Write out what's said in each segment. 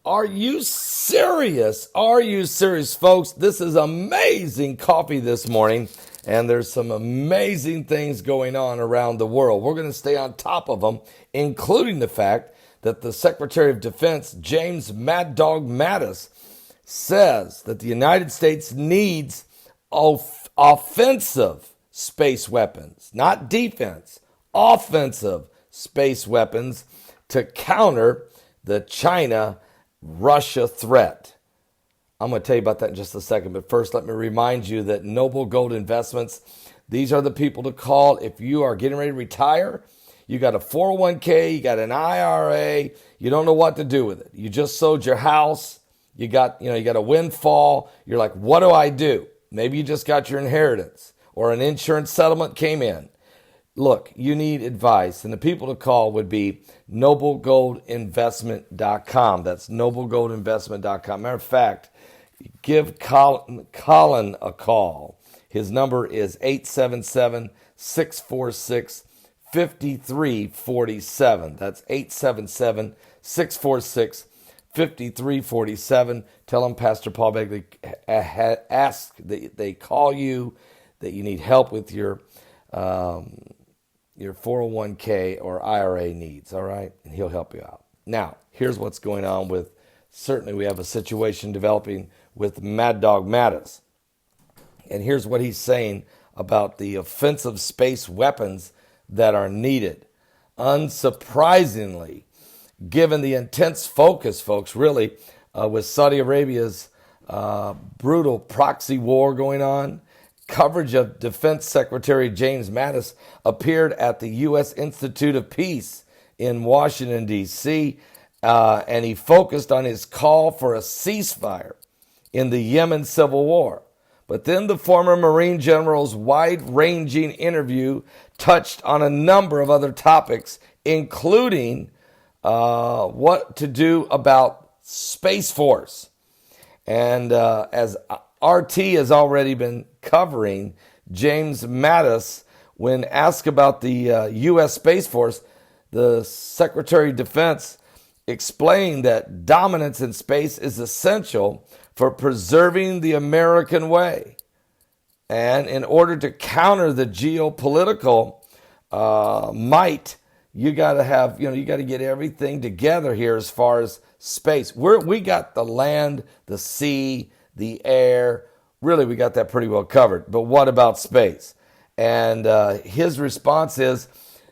Are you serious? Are you serious, folks? This is amazing coffee this morning, and there's some amazing things going on around the world. We're going to stay on top of them, including the fact that the Secretary of Defense, James Mad Dog Mattis, says that the United States needs offensive space weapons, not defense, offensive space weapons to counter the China-Russia threat. I'm going to tell you about that in just a second, but first let me remind you that Noble Gold Investments, these are the people to call if you are getting ready to retire. You got a 401k, you got an IRA, you don't know what to do with it. You just sold your house, you got a windfall, you're like, what do I do? Maybe you just got your inheritance or an insurance settlement came in. Look, you need advice, and the people to call would be noblegoldinvestment.com. That's noblegoldinvestment.com. Matter of fact, give Colin a call. His number is 877-646-5347. That's 877-646-5347. Tell them Pastor Paul Begley asked that they call you, that you need help with your 401k or IRA needs, all right? And he'll help you out. Now, here's what's going on with, certainly we have a situation developing with Mad Dog Mattis. And here's what he's saying about the offensive space weapons that are needed. Unsurprisingly, given the intense focus, folks, really, with Saudi Arabia's brutal proxy war going on, coverage of Defense Secretary James Mattis appeared at the U.S. Institute of Peace in Washington, D.C., and he focused on his call for a ceasefire in the Yemen civil war. But then the former Marine general's wide-ranging interview touched on a number of other topics, including what to do about Space Force. And as RT has already been covering, James Mattis, when asked about the U.S. Space Force, the Secretary of Defense explained that dominance in space is essential for preserving the American way. And in order to counter the geopolitical might, you got to get everything together here as far as space. We got the land, the sea, the air. Really, we got that pretty well covered. But what about space? And his response is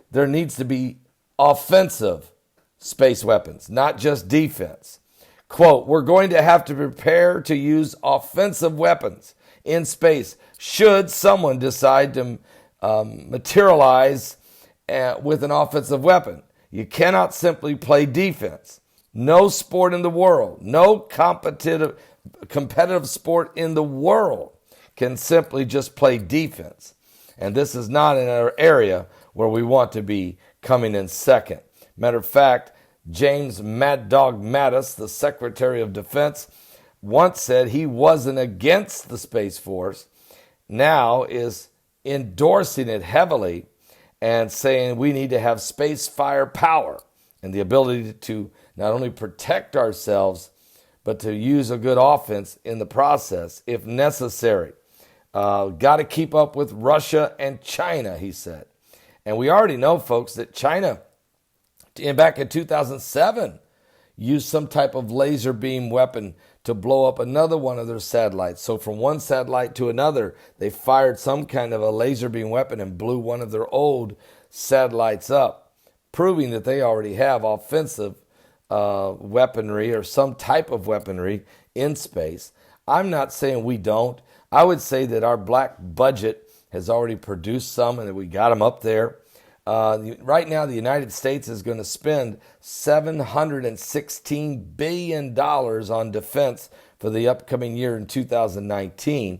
there needs to be offensive space weapons, not just defense. Quote, we're going to have to prepare to use offensive weapons in space should someone decide to materialize with an offensive weapon. You cannot simply play defense. No sport in the world, no competitive sport in the world can simply just play defense. And this is not in our area where we want to be coming in second. Matter of fact, James Mad Dog Mattis, the Secretary of Defense, once said he wasn't against the Space Force, now is endorsing it heavily and saying we need to have space firepower and the ability to not only protect ourselves, but to use a good offense in the process if necessary. Got to keep up with Russia and China, he said. And we already know, folks, that China, back in 2007, used some type of laser beam weapon to blow up another one of their satellites. So from one satellite to another, they fired some kind of a laser beam weapon and blew one of their old satellites up, proving that they already have offensive weaponry or some type of weaponry in space. I'm not saying we don't. I would say that our black budget has already produced some and that we got them up there. Right now, the United States is going to spend $716 billion on defense for the upcoming year in 2019,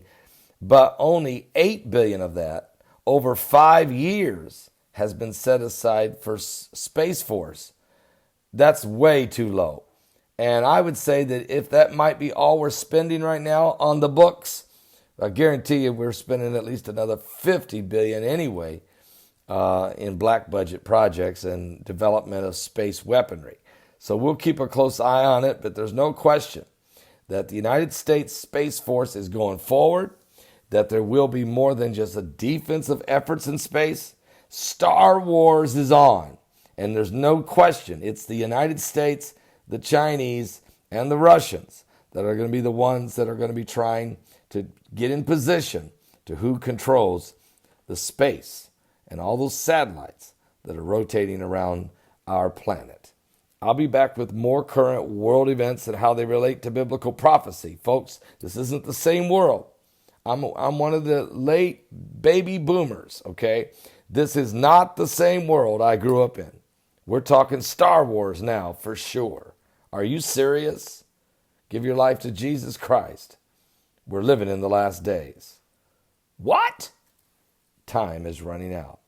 but only $8 billion of that over 5 years has been set aside for Space Force. That's way too low. And I would say that if that might be all we're spending right now on the books, I guarantee you we're spending at least another $50 billion anyway in black budget projects and development of space weaponry. So we'll keep a close eye on it, but there's no question that the United States Space Force is going forward, that there will be more than just a defensive efforts in space. Star Wars is on, and there's no question it's the United States, the Chinese, and the Russians that are going to be the ones that are going to be trying to get in position to who controls the space and all those satellites that are rotating around our planet. I'll be back with more current world events and how they relate to biblical prophecy. Folks, this isn't the same world. I'm one of the late baby boomers, okay? This is not the same world I grew up in. We're talking Star Wars now, for sure. Are you serious? Give your life to Jesus Christ. We're living in the last days. What? Time is running out.